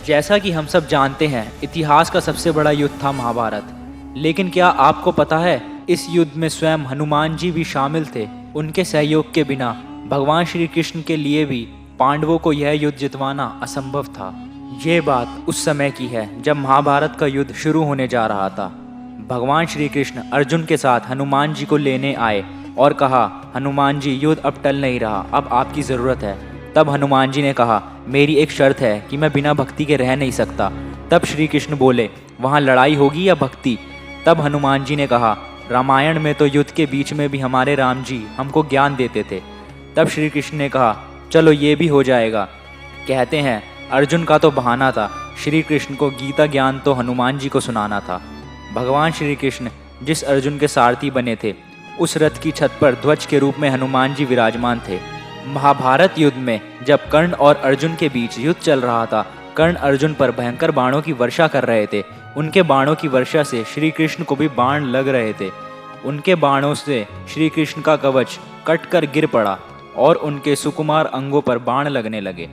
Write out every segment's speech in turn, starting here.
जैसा कि हम सब जानते हैं, इतिहास का सबसे बड़ा युद्ध था महाभारत। लेकिन क्या आपको पता है, इस युद्ध में स्वयं हनुमान जी भी शामिल थे। उनके सहयोग के बिना भगवान श्री कृष्ण के लिए भी पांडवों को यह युद्ध जितवाना असंभव था। ये बात उस समय की है जब महाभारत का युद्ध शुरू होने जा रहा था। भगवान श्री कृष्ण अर्जुन के साथ हनुमान जी को लेने आए और कहा, हनुमान जी, युद्ध अब टल नहीं रहा, अब आपकी ज़रूरत है। तब हनुमान जी ने कहा, मेरी एक शर्त है कि मैं बिना भक्ति के रह नहीं सकता। तब श्री कृष्ण बोले, वहाँ लड़ाई होगी या भक्ति? तब हनुमान जी ने कहा, रामायण में तो युद्ध के बीच में भी हमारे राम जी हमको ज्ञान देते थे। तब श्री कृष्ण ने कहा, चलो ये भी हो जाएगा। कहते हैं अर्जुन का तो बहाना था, श्री कृष्ण को गीता ज्ञान तो हनुमान जी को सुनाना था। भगवान श्री कृष्ण जिस अर्जुन के सारथी बने थे, उस रथ की छत पर ध्वज के रूप में हनुमान जी विराजमान थे। महाभारत युद्ध में जब कर्ण और अर्जुन के बीच युद्ध चल रहा था, कर्ण अर्जुन पर भयंकर बाणों की वर्षा कर रहे थे। उनके बाणों की वर्षा से श्री कृष्ण को भी बाण लग रहे थे। उनके बाणों से श्री कृष्ण का कवच कटकर गिर पड़ा और उनके सुकुमार अंगों पर बाण लगने लगे।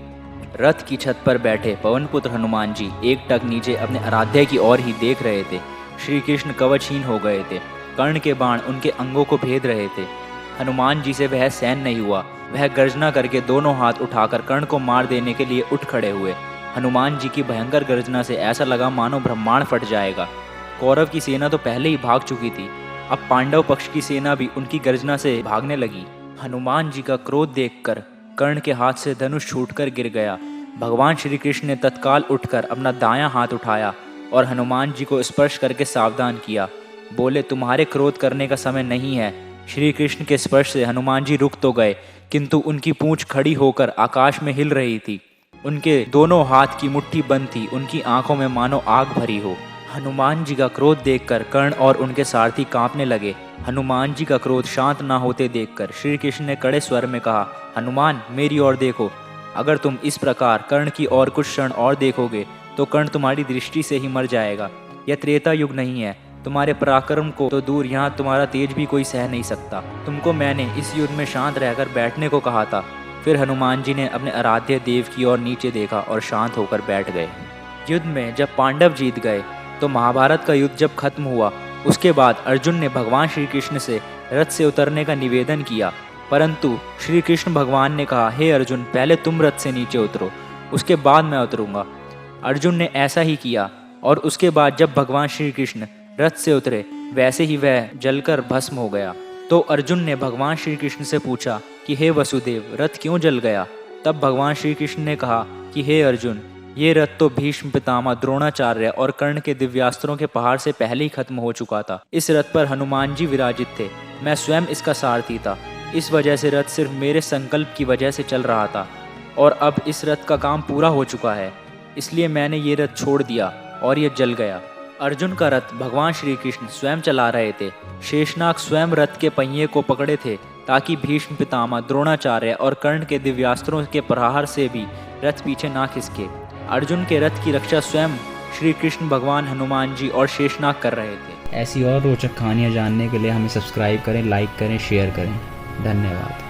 रथ की छत पर बैठे पवनपुत्र हनुमान जी एक टक नीचे अपने आराध्य की ओर ही देख रहे थे। श्री कृष्ण कवचहीन हो गए थे। कर्ण के बाण उनके अंगों को भेद रहे थे। हनुमान जी से वह सहन नहीं हुआ। वह गर्जना करके दोनों हाथ उठाकर कर्ण को मार देने के लिए उठ खड़े हुए। हनुमान जी की भयंकर गर्जना से ऐसा लगा मानो ब्रह्मांड फट जाएगा। कौरव की सेना तो पहले ही भाग चुकी थी, अब पांडव पक्ष की सेना भी उनकी गर्जना से भागने लगी। हनुमान जी का क्रोध देखकर कर्ण के हाथ से धनुष छूटकर गिर गया। भगवान श्री कृष्ण ने तत्काल उठकर अपना दायां हाथ उठाया और हनुमान जी को स्पर्श करके सावधान किया। बोले, तुम्हारे क्रोध करने का समय नहीं है। श्री कृष्ण के स्पर्श से हनुमान जी रुक तो गए, किंतु उनकी पूंछ खड़ी होकर आकाश में हिल रही थी। उनके दोनों हाथ की मुट्ठी बंद थी, उनकी आंखों में मानो आग भरी हो। हनुमान जी का क्रोध देखकर कर्ण और उनके सारथी कांपने लगे। हनुमान जी का क्रोध शांत ना होते देखकर श्री कृष्ण ने कड़े स्वर में कहा, हनुमान, मेरी ओर देखो। अगर तुम इस प्रकार कर्ण की ओर कुछ क्षण और देखोगे तो कर्ण तुम्हारी दृष्टि से ही मर जाएगा। यह त्रेता युग नहीं है। तुम्हारे पराक्रम को तो दूर, यहाँ तुम्हारा तेज भी कोई सह नहीं सकता। तुमको मैंने इस युद्ध में शांत रहकर बैठने को कहा था। फिर हनुमान जी ने अपने आराध्य देव की ओर नीचे देखा और शांत होकर बैठ गए। युद्ध में जब पांडव जीत गए तो महाभारत का युद्ध जब खत्म हुआ, उसके बाद अर्जुन ने भगवान श्री कृष्ण से रथ से उतरने का निवेदन किया, परंतु श्री कृष्ण भगवान ने कहा, हे अर्जुन, पहले तुम रथ से नीचे उतरो, उसके बाद मैं उतरूंगा। अर्जुन ने ऐसा ही किया और उसके बाद जब भगवान श्री कृष्ण रथ से उतरे, वैसे ही वह जलकर भस्म हो गया। तो अर्जुन ने भगवान श्री कृष्ण से पूछा कि हे वसुदेव, रथ क्यों जल गया? तब भगवान श्री कृष्ण ने कहा कि हे अर्जुन, ये रथ तो भीष्म पितामह, द्रोणाचार्य और कर्ण के दिव्यास्त्रों के पहाड़ से पहले ही खत्म हो चुका था। इस रथ पर हनुमान जी विराजित थे। मैं स्वयं इसका सारथी था। इस वजह से रथ सिर्फ मेरे संकल्प की वजह से चल रहा था और अब इस रथ का काम पूरा हो चुका है, इसलिए मैंने ये रथ छोड़ दिया और ये जल गया। अर्जुन का रथ भगवान श्री कृष्ण स्वयं चला रहे थे। शेषनाग स्वयं रथ के पहिए को पकड़े थे ताकि भीष्म पितामह, द्रोणाचार्य और कर्ण के दिव्यास्त्रों के प्रहार से भी रथ पीछे ना खिसके। अर्जुन के रथ की रक्षा स्वयं श्री कृष्ण भगवान, हनुमान जी और शेषनाग कर रहे थे। ऐसी और रोचक कहानियाँ जानने के लिए हमें सब्सक्राइब करें, लाइक करें, शेयर करें। धन्यवाद।